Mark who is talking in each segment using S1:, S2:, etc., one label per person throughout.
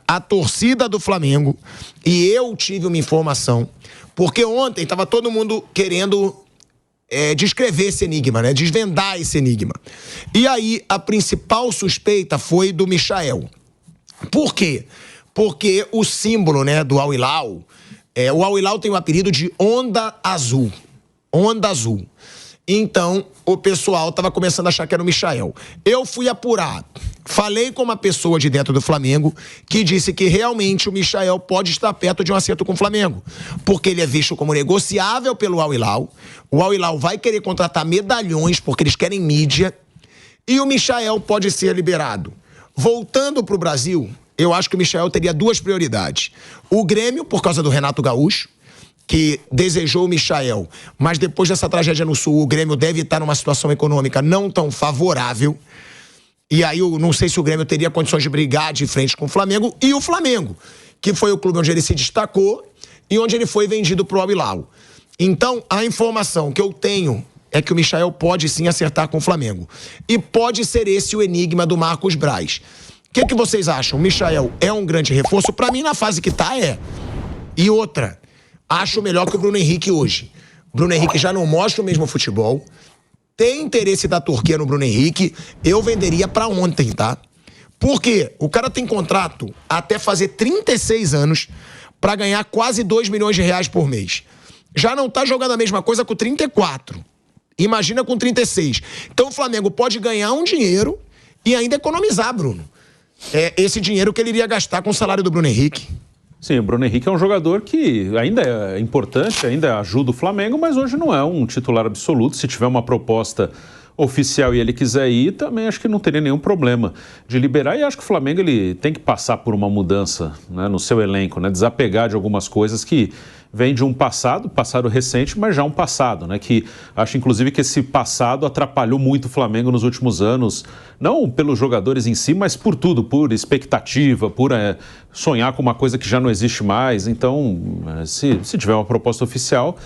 S1: a torcida do Flamengo, e eu tive uma informação, porque ontem estava todo mundo querendo descrever esse enigma, né? Desvendar esse enigma. E aí, a principal suspeita foi do Michael. Por quê? Porque o símbolo, né, do Al Hilal, o Al Hilal tem o apelido de Onda Azul. Onda Azul. Então, o pessoal estava começando a achar que era o Michael. Eu fui apurar. Falei com uma pessoa de dentro do Flamengo que disse que realmente o Michael pode estar perto de um acerto com o Flamengo. Porque ele é visto como negociável pelo Al Hilal. O Al Hilal vai querer contratar medalhões porque eles querem mídia. E o Michael pode ser liberado. Voltando para o Brasil, eu acho que o Michael teria duas prioridades. O Grêmio, por causa do Renato Gaúcho, que desejou o Michael, mas depois dessa tragédia no Sul, o Grêmio deve estar numa situação econômica não tão favorável. E aí eu não sei se o Grêmio teria condições de brigar de frente com o Flamengo. E o Flamengo, que foi o clube onde ele se destacou e onde ele foi vendido pro Al Hilal. Então, a informação que eu tenho é que o Michael pode sim acertar com o Flamengo. E pode ser esse o enigma do Marcos Braz. O que vocês acham? O Michael é um grande reforço? Pra mim, na fase que tá, é. E outra, acho melhor que o Bruno Henrique hoje. O Bruno Henrique já não mostra o mesmo futebol. Tem interesse da Turquia no Bruno Henrique. Eu venderia pra ontem, tá? Por quê? O cara tem contrato até fazer 36 anos pra ganhar quase 2 milhões de reais por mês. Já não tá jogando a mesma coisa com 34. Imagina com 36. Então o Flamengo pode ganhar um dinheiro e ainda economizar, Bruno. Esse dinheiro que ele iria gastar com o salário do Bruno Henrique.
S2: Sim, o Bruno Henrique é um jogador que ainda é importante, ainda ajuda o Flamengo, mas hoje não é um titular absoluto. Se tiver uma proposta oficial e ele quiser ir, também acho que não teria nenhum problema de liberar. E acho que o Flamengo ele tem que passar por uma mudança, né, no seu elenco, né, desapegar de algumas coisas que vem de um passado recente, mas já um passado, né? Que acho, inclusive, que esse passado atrapalhou muito o Flamengo nos últimos anos, não pelos jogadores em si, mas por tudo, por expectativa, por sonhar com uma coisa que já não existe mais. Então, se tiver uma proposta oficial,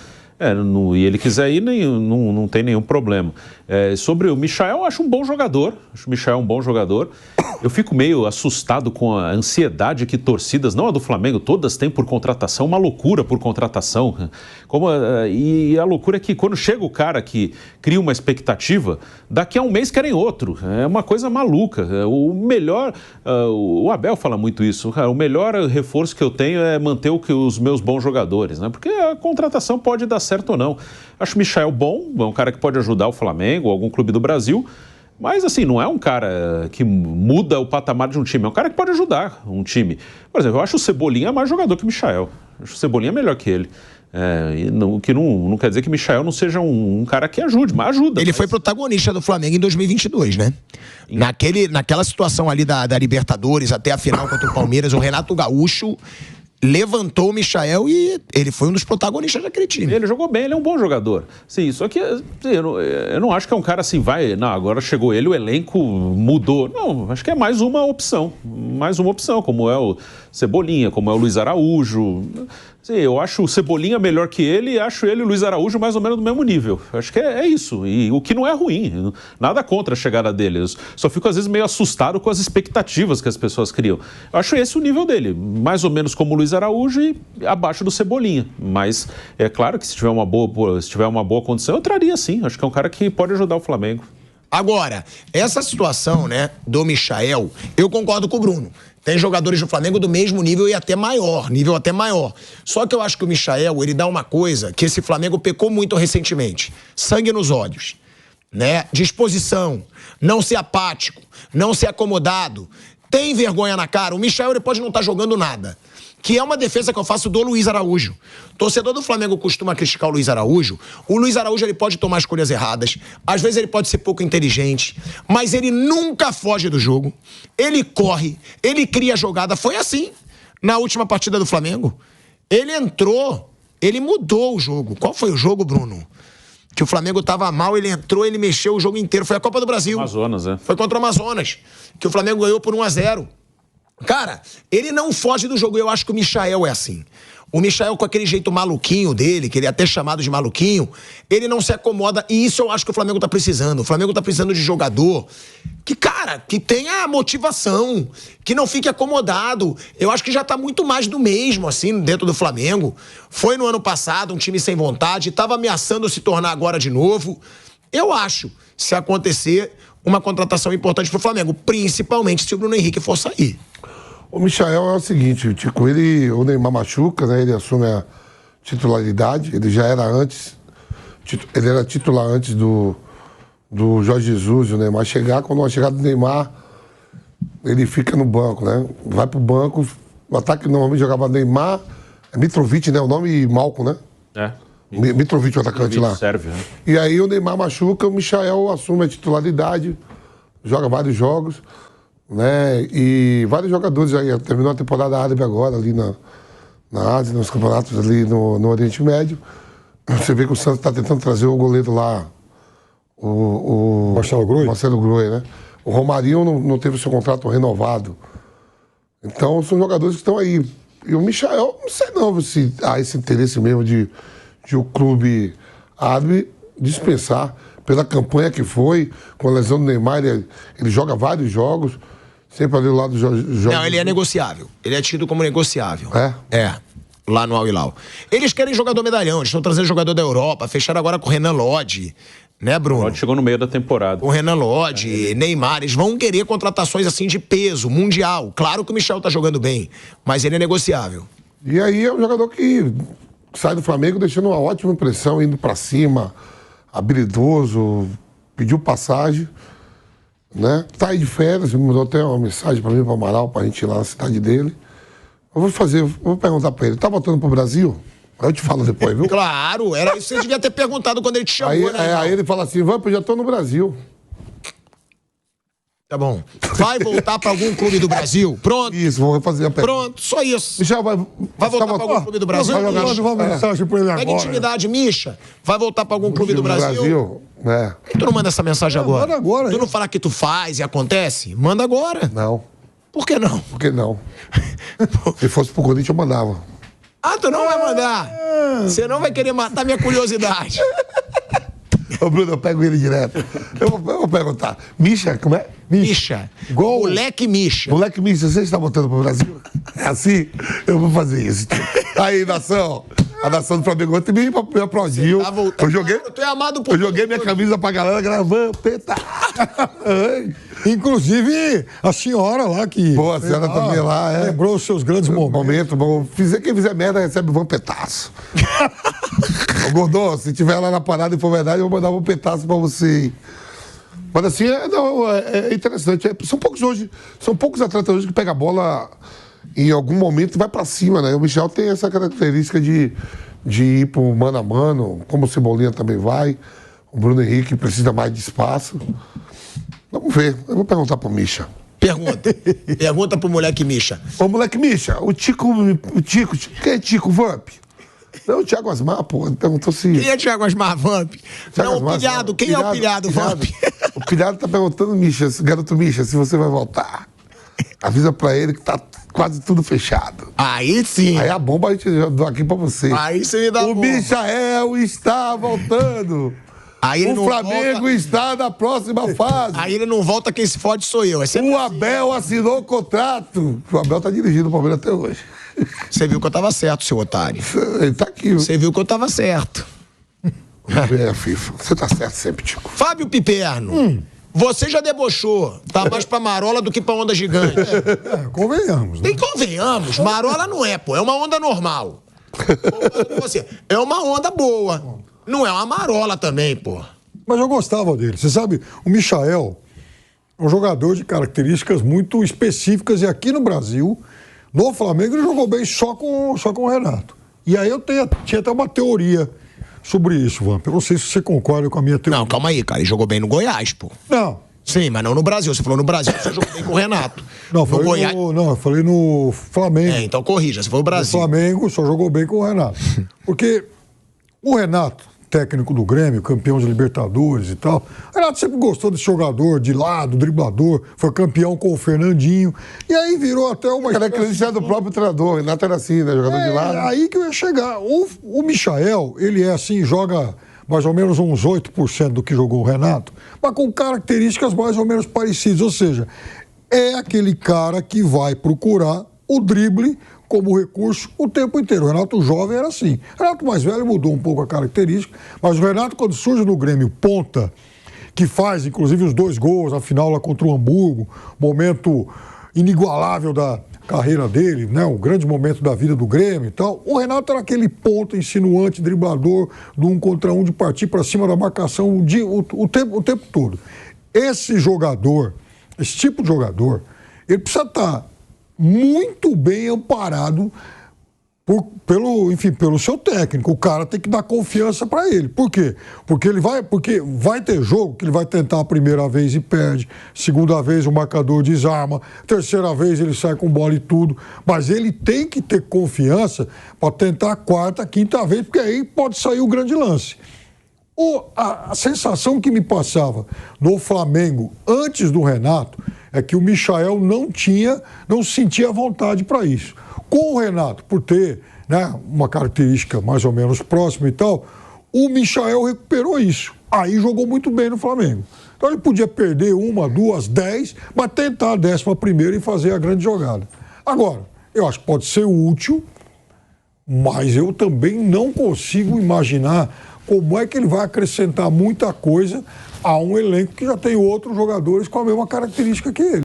S2: e ele quiser ir, não tem nenhum problema. Sobre o Michael, eu acho um bom jogador. Acho o Michael um bom jogador. Eu fico meio assustado com a ansiedade que torcidas, não a do Flamengo, todas têm por contratação, uma loucura por contratação. E a loucura é que quando chega o cara que cria uma expectativa, daqui a um mês querem outro. É uma coisa maluca. O melhor, o Abel fala muito isso, o melhor reforço que eu tenho é manter os meus bons jogadores, né? Porque a contratação pode dar certo ou não. Acho o Michael bom, é um cara que pode ajudar o Flamengo, algum clube do Brasil, mas assim, não é um cara que muda o patamar de um time, é um cara que pode ajudar um time. Por exemplo, eu acho o Cebolinha mais jogador que o Michael, acho o Cebolinha melhor que ele. O que não quer dizer que o Michael não seja um cara que ajude, mas ajuda.
S1: Ele foi protagonista do Flamengo em 2022, né? Naquela situação ali da Libertadores, até a final contra o Palmeiras, o Renato Gaúcho levantou o Michael e ele foi um dos protagonistas daquele time.
S2: Ele jogou bem, ele é um bom jogador. Sim, só que eu não acho que é um cara assim, agora chegou ele, o elenco mudou. Não, acho que é mais uma opção, como é o Cebolinha, como é o Luiz Araújo. Sim, eu acho o Cebolinha melhor que ele e acho ele e o Luiz Araújo mais ou menos do mesmo nível. Acho que é isso. E o que não é ruim. Nada contra a chegada dele. Eu só fico, às vezes, meio assustado com as expectativas que as pessoas criam. Eu acho esse o nível dele. Mais ou menos como o Luiz Araújo e abaixo do Cebolinha. Mas é claro que se tiver uma boa condição, eu traria sim. Acho que é um cara que pode ajudar o Flamengo.
S1: Agora, essa situação, né, do Michael, eu concordo com o Bruno. Tem jogadores do Flamengo do mesmo nível e até maior, Só que eu acho que o Michael, ele dá uma coisa que esse Flamengo pecou muito recentemente. Sangue nos olhos, né? Disposição, não ser apático, não ser acomodado. Tem vergonha na cara. O Michael, ele pode não estar jogando nada. Que é uma defesa que eu faço do Luiz Araújo. Torcedor do Flamengo costuma criticar o Luiz Araújo. O Luiz Araújo, ele pode tomar escolhas erradas. Às vezes ele pode ser pouco inteligente. Mas ele nunca foge do jogo. Ele corre, ele cria jogada. Foi assim na última partida do Flamengo. Ele entrou, ele mudou o jogo. Qual foi o jogo, Bruno? Que o Flamengo tava mal, ele entrou, ele mexeu o jogo inteiro. Foi a Copa do Brasil.
S2: Amazonas,
S1: Foi contra o Amazonas. Que o Flamengo ganhou por 1-0. Cara, ele não foge do jogo. Eu acho que o Michael é assim. O Michael, com aquele jeito maluquinho dele, que ele é até chamado de maluquinho, ele não se acomoda. E isso eu acho que o Flamengo tá precisando. O Flamengo tá precisando de jogador que, cara, que tenha motivação, que não fique acomodado. Eu acho que já tá muito mais do mesmo, assim, dentro do Flamengo. Foi no ano passado, um time sem vontade, tava ameaçando se tornar agora de novo. Eu acho, se acontecer, uma contratação importante pro Flamengo, principalmente se o Bruno Henrique for sair.
S3: O Michael é o seguinte, o Neymar machuca, né? Ele assume a titularidade, ele já era antes, ele era titular antes do Jorge Jesus e o Neymar chegar. Quando a chegada do Neymar, ele fica no banco, né? Vai pro banco, o ataque normalmente jogava Neymar, Mitrovic, né? O nome Malcom, né?
S2: É.
S3: Mitrovic, o atacante lá.
S2: Serve, né?
S3: E aí o Neymar machuca, o Michael assume a titularidade, joga vários jogos, né? E vários jogadores aí, terminou a temporada árabe agora, ali na Ásia, nos campeonatos ali no Oriente Médio. Você vê que o Santos está tentando trazer o goleiro lá, o Marcelo Groi, né? O Romarinho não teve o seu contrato renovado. Então são jogadores que estão aí. E o Michael, não sei não se há esse interesse mesmo de o clube árabe dispensar pela campanha que foi, com a lesão do Neymar, ele joga vários jogos, sempre ali do lado do Jorge.
S1: Não, ele é negociável. Ele é tido como negociável.
S3: É?
S1: É. Lá no Al Hilal. Eles querem jogador medalhão, eles estão trazendo jogador da Europa, fecharam agora com o Renan Lodge, né, Bruno?
S2: Lodge chegou no meio da temporada.
S1: O Renan Lodge, Neymar, eles vão querer contratações assim de peso, mundial. Claro que o Michel tá jogando bem, mas ele é negociável.
S3: E aí é um jogador que sai do Flamengo deixando uma ótima impressão, indo pra cima, habilidoso, pediu passagem, né? Tá aí de férias, me mandou até uma mensagem pra mim, pro Amaral, pra gente ir lá na cidade dele. Eu vou perguntar pra ele, tá voltando pro Brasil? Aí eu te falo depois, viu?
S1: Claro, era isso que você devia ter perguntado quando ele te chamou,
S3: Aí,
S1: né?
S3: aí ele fala assim, vamos, eu já tô no Brasil.
S1: Tá bom. Vai voltar pra algum clube do Brasil? Pronto.
S3: Isso, vou fazer a pergunta.
S1: Pronto, só isso.
S3: Michel, vai
S1: voltar pra algum clube do Brasil?
S3: Manda uma mensagem pra ele agora.
S1: Pega intimidade, Misha. Vai voltar pra algum clube do Brasil?
S3: É.
S1: Por que tu não manda essa mensagem agora?
S3: Manda agora.
S1: Tu não falar que tu faz e acontece? Manda agora.
S3: Não.
S1: Por que não?
S3: Por que não? Se fosse pro Corinthians, eu mandava.
S1: Ah, tu não vai mandar? Você não vai querer matar minha curiosidade.
S3: Ô, Bruno, eu pego ele direto. Eu vou perguntar. Misha, como é?
S1: Misha.
S3: Igual
S1: Moleque Misha.
S3: Moleque Misha, você está voltando pro Brasil? É assim? Eu vou fazer isso. Aí, nação. A nação do Flamengo ontem me aplaudiu.
S1: Tá voltando.
S3: Eu joguei,
S1: Tu é amado por
S3: eu joguei minha camisa pra galera gravando. Peta.
S4: Inclusive, a senhora lá que...
S3: Pô, a senhora também lá, é.
S4: Lembrou os seus grandes momentos.
S3: Bom. Quem fizer merda recebe um vampetaço. Ô, Gordô, se tiver lá na parada e for verdade, eu vou mandar um vampetaço pra você. Mas assim, é interessante. São poucos atletas hoje que pegam a bola em algum momento e vai pra cima, né? O Michel tem essa característica de ir pro mano a mano, como o Cebolinha também vai. O Bruno Henrique precisa mais de espaço. Vamos ver. Eu vou perguntar pro Misha.
S1: Pergunta pro moleque Misha.
S3: Ô, moleque Misha, o Tico, quem é Tico Vamp? Não, o Thiago Asmar, pô, perguntou se...
S1: Quem é Thiago Asmar, Vamp? Não, o Pilhado. Quem é o Pilhado, Vamp?
S3: O Pilhado tá perguntando, Misha, garoto Misha, se você vai voltar. Avisa pra ele que tá quase tudo fechado.
S1: Aí sim.
S3: Aí a bomba a gente dá aqui pra você.
S1: Aí você me dá
S3: o
S1: bomba.
S3: Michael está voltando.
S1: Aí ele
S3: o
S1: não
S3: Flamengo
S1: volta...
S3: está na próxima fase.
S1: Aí ele não volta, quem se fode sou eu.
S3: O Abel assinou o contrato. O Abel tá dirigindo o Palmeiras até hoje.
S1: Você viu que eu tava certo, seu otário.
S3: Ele tá aqui.
S1: Você viu que eu tava certo.
S3: É, FIFA. Você tá certo sempre, Tico.
S1: Fábio Piperno. Você já debochou. Tá mais pra marola do que pra onda gigante.
S4: Convenhamos, né?
S1: Nem convenhamos. Marola não é, pô. É uma onda normal. Você. É uma onda boa. Não é uma marola também, pô.
S4: Mas eu gostava dele. Você sabe, o Michael é um jogador de características muito específicas e aqui no Brasil, no Flamengo, ele jogou bem só com o Renato. E aí eu tinha até uma teoria sobre isso, Vamp. Eu não sei se você concorda com a minha teoria.
S1: Não, calma aí, cara. Ele jogou bem no Goiás, pô.
S4: Não.
S1: Sim, mas não no Brasil. Você falou no Brasil, você jogou bem com o Renato.
S4: Não,
S1: no Goiás.
S4: eu falei no Flamengo.
S1: Então corrija, você falou no Brasil.
S4: O Flamengo só jogou bem com o Renato. Porque o Renato, técnico do Grêmio, campeão de Libertadores e tal. O Renato sempre gostou desse jogador de lado, driblador, foi campeão com o Fernandinho, e aí virou até uma...
S3: Característica do próprio treinador, Renato era assim, né? Jogador de lado.
S4: Aí que eu ia chegar. O Michael, ele é assim, joga mais ou menos uns 8% do que jogou o Renato, mas com características mais ou menos parecidas, ou seja, é aquele cara que vai procurar o drible como recurso o tempo inteiro. O Renato jovem era assim. O Renato mais velho mudou um pouco a característica, mas o Renato, quando surge no Grêmio ponta, que faz inclusive os 2 gols na final lá contra o Hamburgo, momento inigualável da carreira dele, né? O grande momento da vida do Grêmio e tal. O Renato era aquele ponta insinuante, driblador, do 1 contra 1, de partir para cima da marcação o tempo todo. Esse jogador, esse tipo de jogador, ele precisa estar muito bem amparado pelo seu técnico. O cara tem que dar confiança para ele. Por quê? Porque vai ter jogo que ele vai tentar a primeira vez e perde, segunda vez o marcador desarma, terceira vez ele sai com bola e tudo, mas ele tem que ter confiança para tentar a quarta, quinta vez, porque aí pode sair o grande lance. A sensação que me passava no Flamengo antes do Renato é que o Michael não sentia vontade para isso. Com o Renato, por ter, né, uma característica mais ou menos próxima e tal, o Michael recuperou isso. Aí jogou muito bem no Flamengo. Então ele podia perder 1, 2, 10, mas tentar a 11ª e fazer a grande jogada. Agora, eu acho que pode ser útil, mas eu também não consigo imaginar como é que ele vai acrescentar muita coisa a um elenco que já tem outros jogadores com a mesma característica que ele.